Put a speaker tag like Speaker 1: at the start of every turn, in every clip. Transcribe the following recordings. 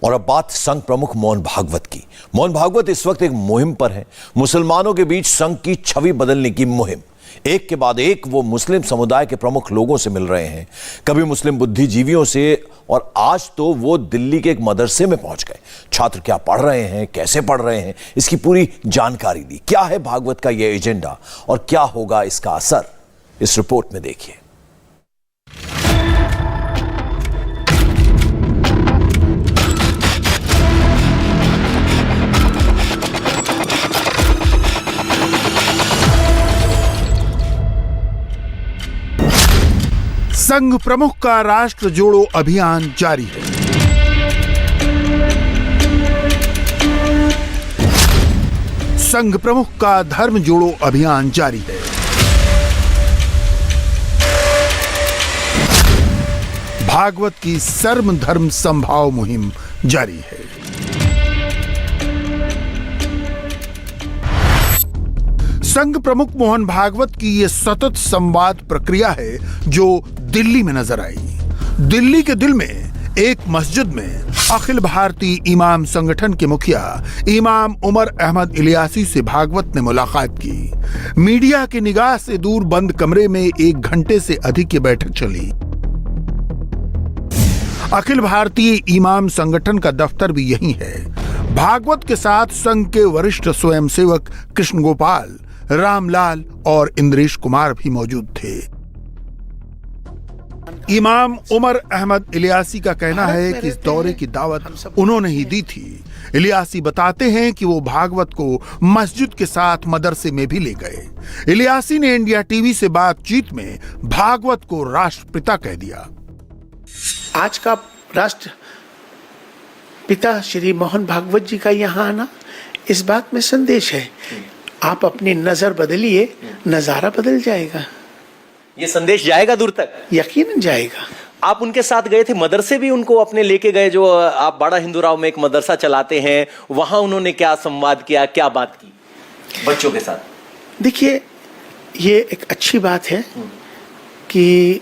Speaker 1: और अब बात संघ प्रमुख मोहन भागवत की। मोहन भागवत इस वक्त एक मुहिम पर हैं। मुसलमानों के बीच संघ की छवि बदलने की मुहिम। एक के बाद एक वो मुस्लिम समुदाय के प्रमुख लोगों से मिल रहे हैं, कभी मुस्लिम बुद्धिजीवियों से, और आज तो वो दिल्ली के एक मदरसे में पहुंच गए। छात्र क्या पढ़ रहे हैं, कैसे पढ़ रहे हैं, इसकी पूरी जानकारी दी। क्या है भागवत का यह एजेंडा और क्या होगा इसका असर, इस रिपोर्ट में देखिए।
Speaker 2: संघ प्रमुख का राष्ट्र जोड़ो अभियान जारी है। संघ प्रमुख का धर्म जोड़ो अभियान जारी है। भागवत की सर्व धर्म समभाव मुहिम जारी है। संघ प्रमुख मोहन भागवत की यह सतत संवाद प्रक्रिया है जो दिल्ली में नजर आई। दिल्ली के दिल में एक मस्जिद में अखिल भारतीय इमाम संगठन के मुखिया इमाम उमर अहमद इलियासी से भागवत ने मुलाकात की। मीडिया की निगाह से दूर बंद कमरे में 1 घंटे से अधिक की बैठक चली। अखिल भारतीय इमाम संगठन का दफ्तर भी यही है। भागवत के साथ संघ के वरिष्ठ स्वयंसेवक कृष्ण गोपाल, रामलाल और इंद्रेश कुमार भी मौजूद थे। इमाम उमर अहमद इलियासी का कहना है कि इस दौरे की दावत उन्होंने ही दी थी। इलियासी बताते हैं कि वो भागवत को मस्जिद के साथ मदरसे में भी ले गए। इलियासी ने इंडिया टीवी से बातचीत में भागवत को राष्ट्रपिता कह दिया।
Speaker 3: आज का राष्ट्र पिता श्री मोहन भागवत जी का यहाँ आना इस बात में संदेश है। आप अपनी नजर बदलिए, नजारा बदल जाएगा।
Speaker 4: ये संदेश जाएगा दूर तक,
Speaker 3: यकीनन जाएगा।
Speaker 4: आप उनके साथ गए थे, मदरसे भी उनको अपने लेके गए, जो आप बड़ा हिंदूराव में एक मदरसा चलाते हैं, वहां उन्होंने क्या संवाद किया, क्या बात की बच्चों के साथ?
Speaker 3: देखिए, ये एक अच्छी बात है कि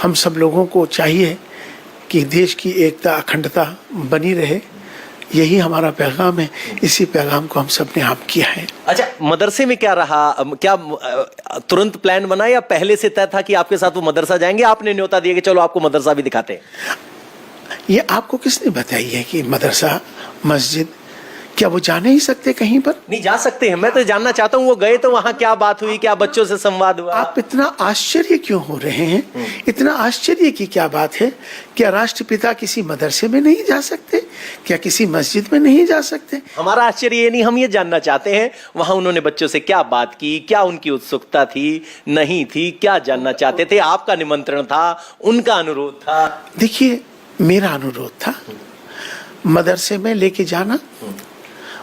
Speaker 3: हम सब लोगों को चाहिए कि देश की एकता, अखंडता बनी रहे। यही हमारा पैगाम है। इसी पैगाम को हम सब ने आम किया है।
Speaker 4: अच्छा, मदरसे में क्या रहा? क्या तुरंत प्लान बना या पहले से तय था कि आपके साथ वो मदरसा जाएंगे? आपने न्योता दिया कि चलो आपको मदरसा भी दिखाते हैं।
Speaker 3: ये आपको किसने बताई है कि मदरसा, मस्जिद, क्या वो जा नहीं सकते कहीं पर?
Speaker 4: नहीं, जा सकते हैं। मैं तो जानना चाहता हूँ, वो गए तो वहां क्या बात हुई, क्या बच्चों से संवाद हुआ?
Speaker 3: आप इतना आश्चर्य क्यों हो रहे हैं? इतना आश्चर्य की क्या बात है? क्या राष्ट्रपिता किसी मदरसे में नहीं जा सकते? क्या किसी मस्जिद में नहीं जा सकते?
Speaker 4: हमारा आश्चर्य ये नहीं, हम ये जानना चाहते हैं वहां उन्होंने बच्चों से क्या बात की, क्या उनकी उत्सुकता थी, नहीं थी, क्या जानना चाहते थे? आपका निमंत्रण था, उनका अनुरोध था?
Speaker 3: देखिए, मेरा अनुरोध था मदरसे में लेके जाना।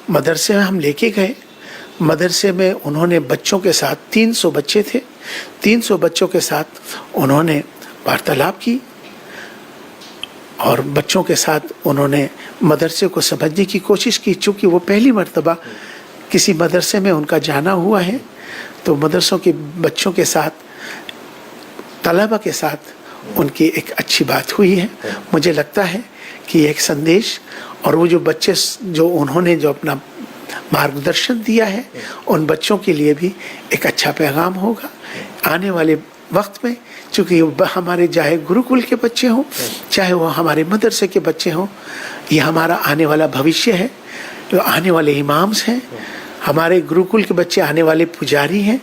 Speaker 3: मदरसे में हम लेके गए। मदरसे में उन्होंने बच्चों के साथ, 300 बच्चे थे, 300 बच्चों के साथ उन्होंने वार्तालाप की और बच्चों के साथ उन्होंने मदरसे को समझने की कोशिश की। चूँकि वो पहली मर्तबा किसी मदरसे में उनका जाना हुआ है, तो मदरसों के बच्चों के साथ, तलबा के साथ उनकी एक अच्छी बात हुई है। मुझे लगता है कि एक संदेश, और वो जो बच्चे, जो उन्होंने जो अपना मार्गदर्शन दिया है, उन बच्चों के लिए भी एक अच्छा पैगाम होगा आने वाले वक्त में। चूँकि हमारे चाहे गुरुकुल के बच्चे हों, चाहे वो हमारे मदरसे के बच्चे हों, ये हमारा आने वाला भविष्य है। जो आने वाले इमाम्स हैं, हमारे गुरुकुल के बच्चे आने वाले पुजारी हैं।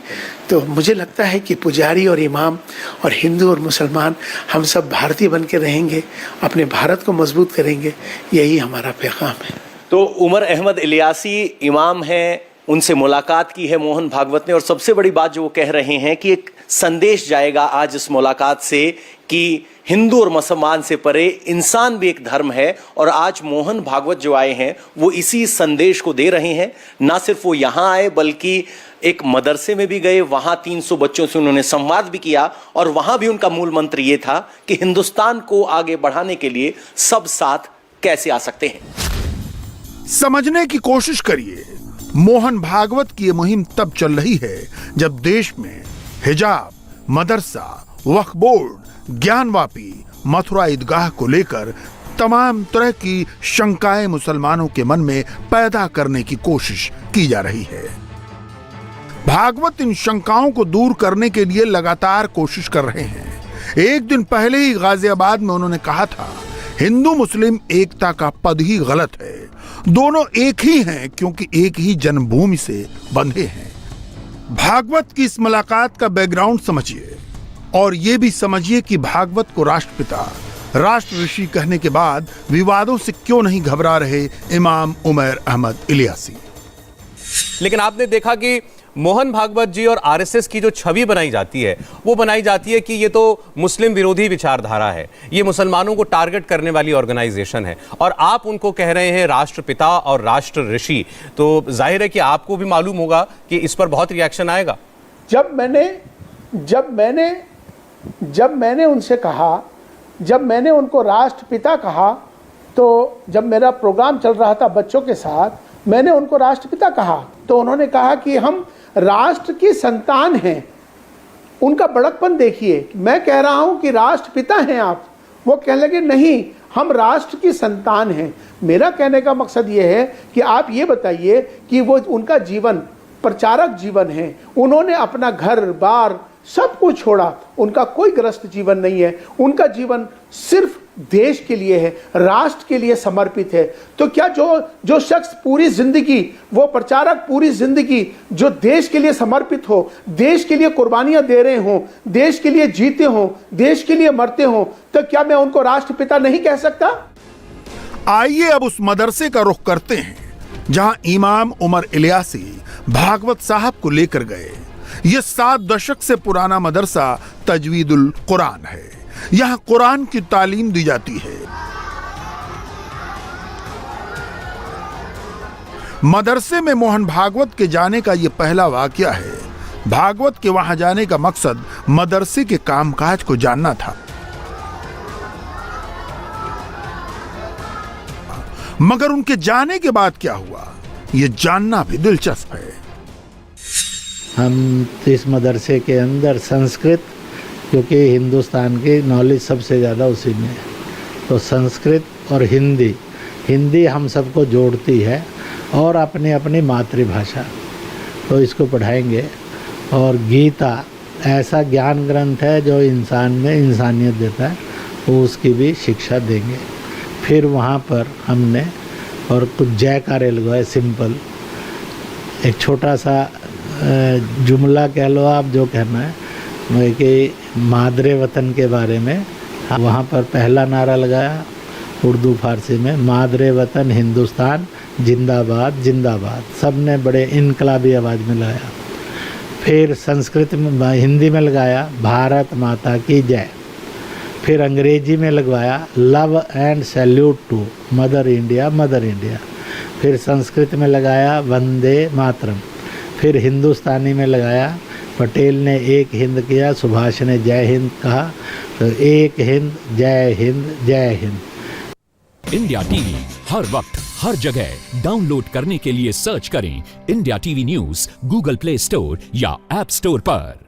Speaker 3: तो मुझे लगता है कि पुजारी और इमाम और हिंदू और मुसलमान हम सब भारतीय बन के रहेंगे, अपने भारत को मजबूत करेंगे। यही हमारा पैगाम है।
Speaker 4: तो उमर अहमद इलियासी इमाम हैं, उनसे मुलाकात की है मोहन भागवत ने, और सबसे बड़ी बात जो वो कह रहे हैं कि एक संदेश जाएगा आज इस मुलाकात से कि हिंदू और मुसलमान से परे इंसान भी एक धर्म है। और आज मोहन भागवत जो आए हैं वो इसी संदेश को दे रहे हैं। ना सिर्फ वो यहाँ आए बल्कि एक मदरसे में भी गए, वहां 300 बच्चों से उन्होंने संवाद भी किया, और वहां भी उनका मूल मंत्र ये था कि हिंदुस्तान को आगे बढ़ाने के लिए सब साथ कैसे आ सकते हैं।
Speaker 2: समझने की कोशिश करिए, मोहन भागवत की ये मुहिम तब चल रही है जब देश में हिजाब, मदरसा, वक्फ बोर्ड, ज्ञानवापी, मथुरा ईदगाह को लेकर तमाम तरह की शंकाएं मुसलमानों के मन में पैदा करने की कोशिश की जा रही है। भागवत इन शंकाओं को दूर करने के लिए लगातार कोशिश कर रहे हैं। एक दिन पहले ही गाजियाबाद में उन्होंने कहा था, हिंदू मुस्लिम एकता का पद ही गलत है, दोनों एक ही हैं क्योंकि एक ही जन्मभूमि से बंधे हैं। भागवत की इस मुलाकात का बैकग्राउंड समझिए और ये भी समझिए कि भागवत को राष्ट्रपिता, राष्ट्र ऋषि कहने के बाद विवादों से क्यों नहीं घबरा रहे इमाम उमर अहमद इलियासी।
Speaker 5: लेकिन आपने देखा कि मोहन भागवत जी और आरएसएस की जो छवि बनाई जाती है वो बनाई जाती है कि ये तो मुस्लिम विरोधी विचारधारा है, ये मुसलमानों को टारगेट करने वाली ऑर्गेनाइजेशन है, और आप उनको कह रहे हैं राष्ट्रपिता और राष्ट्र ऋषि। तो जाहिर है कि आपको भी मालूम होगा कि इस पर बहुत रिएक्शन आएगा।
Speaker 3: जब मैंने उनसे कहा, जब मैंने उनको राष्ट्रपिता कहा, तो जब मेरा प्रोग्राम चल रहा था बच्चों के साथ, मैंने उनको राष्ट्रपिता कहा तो उन्होंने कहा कि हम राष्ट्र की संतान हैं। उनका बड़कपन देखिए, मैं कह रहा हूं कि राष्ट्रपिता हैं आप, वो कहने लगे नहीं हम राष्ट्र की संतान हैं। मेरा कहने का मकसद ये है कि आप ये बताइए कि वो उनका जीवन प्रचारक जीवन है, उन्होंने अपना घर बार सब कुछ छोड़ा, उनका कोई ग्रस्त जीवन नहीं है, उनका जीवन सिर्फ देश के लिए है, राष्ट्र के लिए समर्पित है। तो क्या जो शख्स पूरी जिंदगी, वो प्रचारक पूरी जिंदगी जो देश के लिए समर्पित हो, देश के लिए कुर्बानियां दे रहे हो, देश के लिए जीते हो, देश के लिए मरते हो, तो क्या मैं उनको राष्ट्रपिता नहीं कह सकता?
Speaker 2: आइए अब उस मदरसे का रुख करते हैं जहां इमाम उमर इलियासी भागवत साहब को लेकर गए। यह 7 दशक से पुराना मदरसा तजवीदुल कुरान है। यहां कुरान की तालीम दी जाती है। मदरसे में मोहन भागवत के जाने का यह पहला वाकया है। भागवत के वहां जाने का मकसद मदरसे के कामकाज को जानना था, मगर उनके जाने के बाद क्या हुआ यह जानना भी दिलचस्प है।
Speaker 6: हम इस मदरसे के अंदर संस्कृत, क्योंकि हिंदुस्तान की नॉलेज सबसे ज़्यादा उसी में है, तो संस्कृत और हिंदी हम सबको जोड़ती है, और अपनी अपनी मातृभाषा, तो इसको पढ़ाएंगे। और गीता ऐसा ज्ञान ग्रंथ है जो इंसान में इंसानियत देता है, तो उसकी भी शिक्षा देंगे। फिर वहाँ पर हमने और कुछ जयकारे लगवाए, सिंपल एक छोटा सा जुमला कह लो आप, जो कहना है कि मादरे वतन के बारे में। वहाँ पर पहला नारा लगाया उर्दू फारसी में, मादरे वतन हिंदुस्तान जिंदाबाद जिंदाबाद, सब ने बड़े इनकलाबी आवाज़ में लगाया। फिर संस्कृत में, हिंदी में लगाया भारत माता की जय। फिर अंग्रेजी में लगवाया love and salute to mother India mother India. फिर संस्कृत में लगाया वंदे मातरम। फिर हिंदुस्तानी में लगाया, पटेल ने एक हिंद किया, सुभाष ने जय हिंद कहा, तो एक हिंद जय हिंद जय हिंद।
Speaker 7: इंडिया टीवी हर वक्त हर जगह डाउनलोड करने के लिए सर्च करें India TV news Google play store या ऐप स्टोर पर।